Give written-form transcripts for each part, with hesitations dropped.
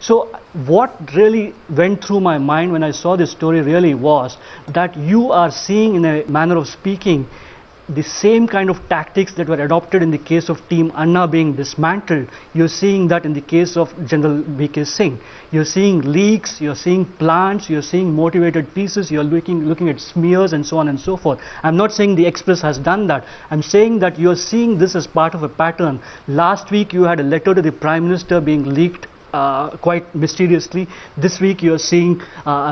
So what really went through my mind when I saw this story really was that you are seeing, in a manner of speaking, the same kind of tactics that were adopted in the case of Team Anna being dismantled. You're seeing that in the case of General V.K. Singh. You're seeing leaks, you're seeing plants, you're seeing motivated pieces, you're looking at smears and so on and so forth. I'm not saying the Express has done that. I'm saying that you're seeing this as part of a pattern. Last week you had a letter to the Prime Minister being leaked quite mysteriously. This week you are seeing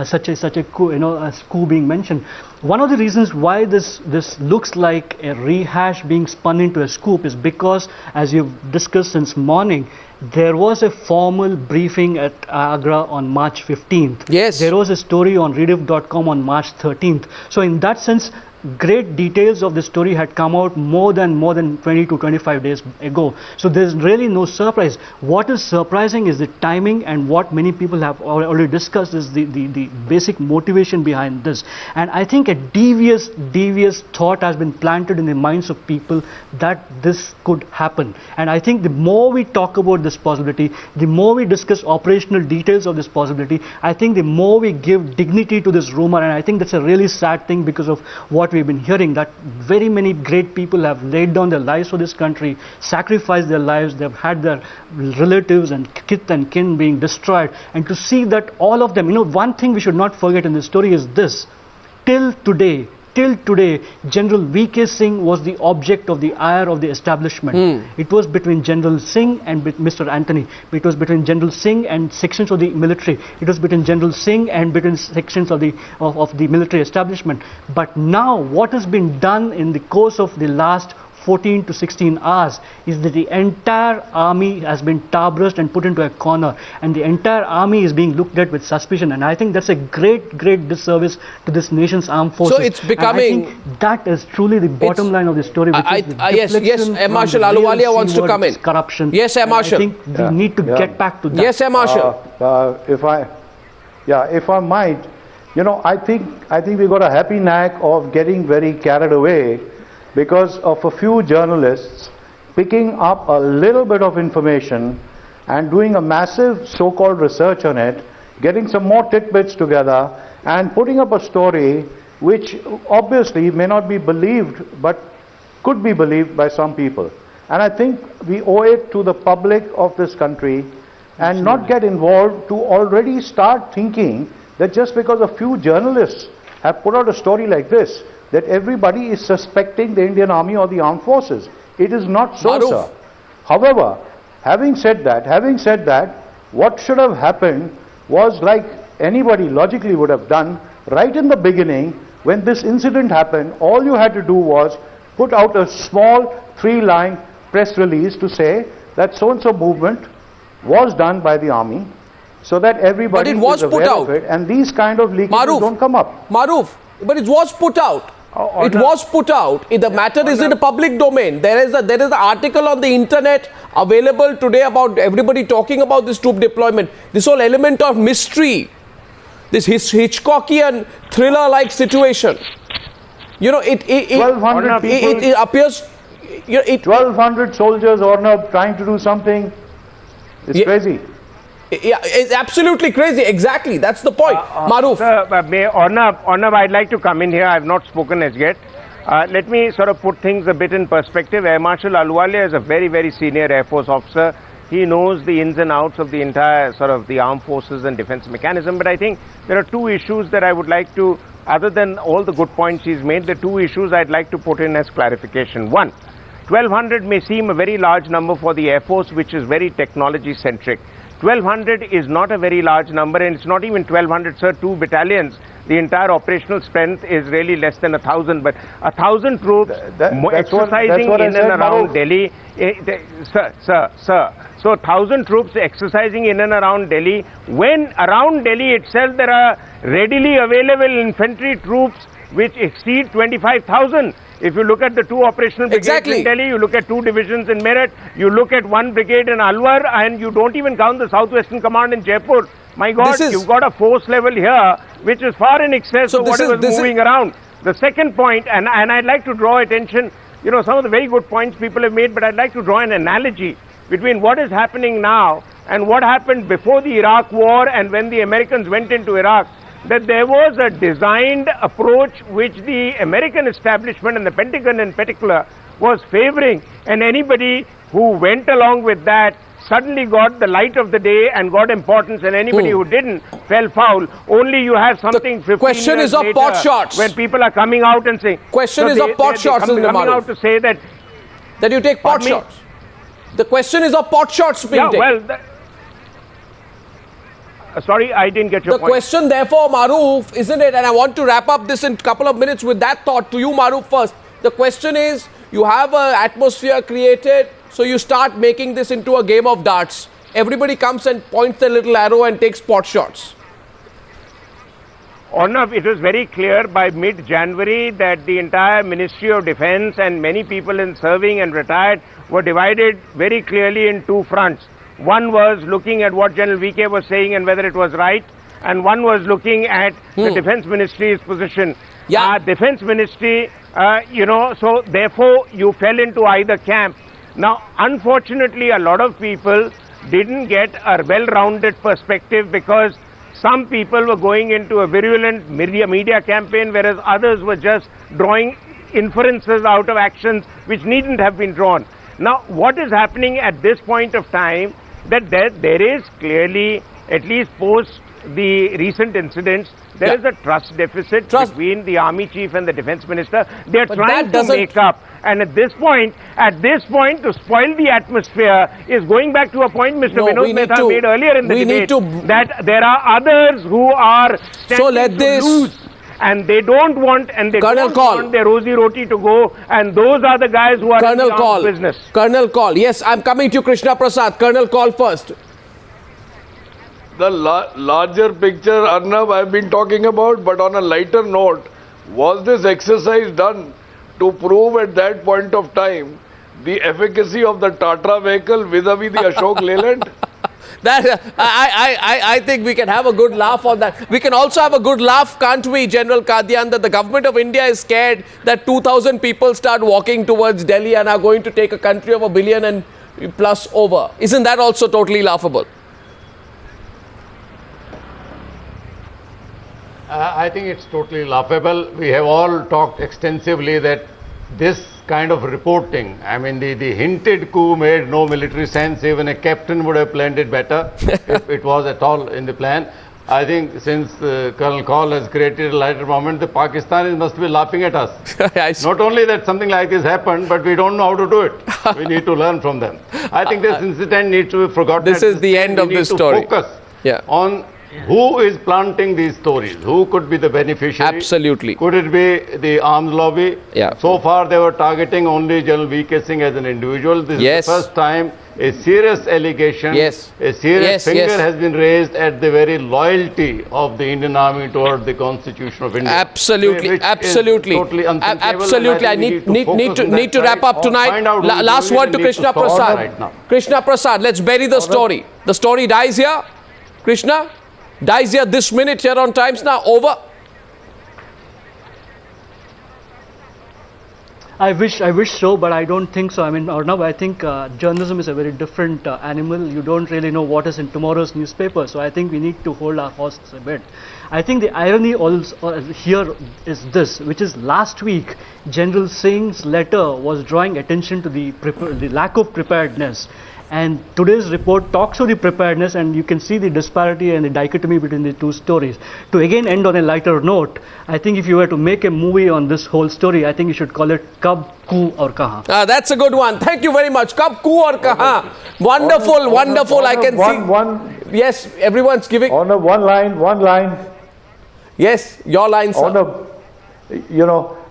such a coup, a coup being mentioned. One of the reasons why this looks like a rehash being spun into a scoop is because, as you've discussed since morning, there was a formal briefing at Agra on March 15th. Yes. There was a story on rediff.com on March 13th. So in that sense, great details of the story had come out more than 20 to 25 days ago. So there's really no surprise. What is surprising is the timing, and what many people have already discussed is the basic motivation behind this. And I think a devious thought has been planted in the minds of people that this could happen. And I think the more we talk about this possibility, the more we discuss operational details of this possibility, I think the more we give dignity to this rumor. And I think that's a really sad thing, because of what we've been hearing, that very many great people have laid down their lives for this country, sacrificed their lives, they've had their relatives and kith and kin being destroyed. And to see that all of them, one thing we should not forget in this story is this: till today, General V.K. Singh was the object of the ire of the establishment. It was between General Singh and Mr. Anthony. It was between General Singh and sections of the military. It was between General Singh and between sections of the military establishment. But now, what has been done in the course of the last 14 to 16 hours is that the entire army has been tar-brushed and put into a corner, and the entire army is being looked at with suspicion. And I think that's a great disservice to this nation's armed forces. So it's becoming... And I think that is truly the bottom line of the story. Yes, Air Marshal Ahluwalia wants to come in. Corruption. Yes, Air Marshal. I think we need to get back to that. Yes, Air Marshal. If I might, I think we got a happy knack of getting very carried away because of a few journalists picking up a little bit of information and doing a massive so-called research on it, getting some more tidbits together and putting up a story which obviously may not be believed but could be believed by some people. And I think we owe it to the public of this country and not get involved to already start thinking that just because a few journalists have put out a story like this, that everybody is suspecting the Indian Army or the armed forces. It is not so, sir. However, having said that, what should have happened was, like anybody logically would have done, right in the beginning, when this incident happened, all you had to do was put out a small 3-line press release to say that so-and-so movement was done by the army, so that everybody is aware of it, and these kind of leakages don't come up. Maruf, but it was put out. It was put out. The matter is in the public domain. There is an article on the internet available today about everybody talking about this troop deployment. This whole element of mystery, this Hitchcockian thriller-like situation. It appears. 1,200 soldiers, Arnab, trying to do something. It's crazy. Yeah, it's absolutely crazy. Exactly. That's the point. Maruf. Arnab, I'd like to come in here. I've not spoken as yet. Let me sort of put things a bit in perspective. Air Marshal Ahluwalia is a very, very senior Air Force officer. He knows the ins and outs of the entire sort of the armed forces and defense mechanism. But I think there are two issues that I would like to, other than all the good points he's made, the two issues I'd like to put in as clarification. One, 1,200 may seem a very large number for the Air Force, which is very technology centric. 1,200 is not a very large number, and it's not even 1,200, sir. 2 battalions. The entire operational strength is really less than 1,000. But 1,000 troops exercising in and around Delhi, sir. So 1,000 troops exercising in and around Delhi, when around Delhi itself there are readily available infantry troops which exceed 25,000. If you look at the 2 operational brigades in Delhi, you look at 2 divisions in Meerut, you look at 1 brigade in Alwar, and you don't even count the Southwestern Command in Jaipur. My God, you've got a force level here which is far in excess of whatever is moving around. The second point, and I'd like to draw attention, some of the very good points people have made, but I'd like to draw an analogy between what is happening now and what happened before the Iraq war and when the Americans went into Iraq, that there was a designed approach which the American establishment and the Pentagon in particular was favoring, and anybody who went along with that suddenly got the light of the day and got importance, and anybody who didn't fell foul. Only you have something 15 question years is of later pot shots. when people are coming out and saying... Question is of pot shots, coming out to say that... That you take pot shots. The question is of pot shots being taken. Well... sorry, I didn't get your point. The question therefore, Maroof, isn't it, and I want to wrap up this in a couple of minutes with that thought to you, Maroof, first. The question is, you have an atmosphere created, so you start making this into a game of darts. Everybody comes and points their little arrow and takes pot shots. Arnav, it was very clear by mid-January that the entire Ministry of Defence and many people in serving and retired were divided very clearly in two fronts. One was looking at what General VK was saying and whether it was right, and one was looking at the Defence Ministry's position. Yeah. Defence Ministry, so therefore you fell into either camp. Now, unfortunately, a lot of people didn't get a well-rounded perspective because some people were going into a virulent media campaign, whereas others were just drawing inferences out of actions which needn't have been drawn. Now, what is happening at this point of time, that there is clearly, at least post the recent incidents, there is a trust deficit between the army chief and the defense minister. They are trying to make up. And at this point, to spoil the atmosphere is going back to a point Mr. Vinod Mehta made earlier in the debate, that there are others who are standing to lose. And they don't want, and they don't want their rosy roti to go, and those are the guys who are in the arms business. Colonel Kaul, yes, I'm coming to Krishna Prasad. Colonel Kaul first. The larger picture, Arnav, I've been talking about, but on a lighter note, was this exercise done to prove at that point of time the efficacy of the Tatra vehicle vis-a-vis the Ashok Leyland? I think we can have a good laugh on that. We can also have a good laugh, can't we, General Kadian, that the government of India is scared that 2,000 people start walking towards Delhi and are going to take a country of 1 billion and plus over. Isn't that also totally laughable? I think it's totally laughable. We have all talked extensively that this kind of reporting, I mean the hinted coup made no military sense. Even a captain would have planned it better if it was at all in the plan. I think since Colonel Kaul has created a lighter moment, the Pakistanis must be laughing at us. Not only that something like this happened, but we don't know how to do it. We need to learn from them. I think this incident needs to be forgotten. This is the end of this story. Focus on who is planting these stories? Who could be the beneficiary? Absolutely. Could it be the arms lobby? Yeah. So far they were targeting only General VK Singh as an individual. This is the first time a serious allegation, a serious finger has been raised at the very loyalty of the Indian Army toward the Constitution of India. Absolutely, absolutely. Totally absolutely. I need to wrap up tonight. Last word to Krishna Prasad. Right, Krishna Prasad, let's bury the story. The story dies here. Krishna? Dies here this minute here on Times Now. Over. I wish so, but I don't think so. I mean, Arnav, I think journalism is a very different animal. You don't really know what is in tomorrow's newspaper. So I think we need to hold our horses a bit. I think the irony also here is this, which is last week, General Singh's letter was drawing attention to the lack of preparedness. And today's report talks of the preparedness, and you can see the disparity and the dichotomy between the two stories. To again end on a lighter note, I think if you were to make a movie on this whole story, I think you should call it Kab, Ku aur Kahan. That's a good one. Thank you very much. Kab, Ku aur Kahan. Wonderful, wonderful. I can see. Yes, everyone's giving. On a one line. Yes, your line, sir.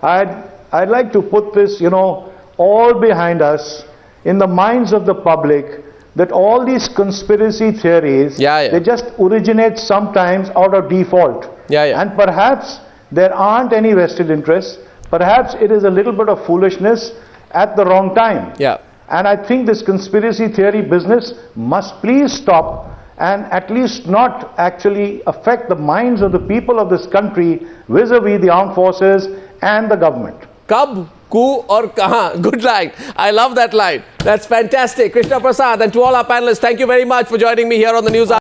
I'd like to put this, all behind us, in the minds of the public, that all these conspiracy theories, they just originate sometimes out of default. And perhaps there aren't any vested interests. Perhaps it is a little bit of foolishness at the wrong time. And I think this conspiracy theory business must please stop and at least not actually affect the minds of the people of this country vis-a-vis the armed forces and the government. Kab, Coup or kahan? Good line. I love that line. That's fantastic. Krishna Prasad, and to all our panelists, thank you very much for joining me here on the News Hour.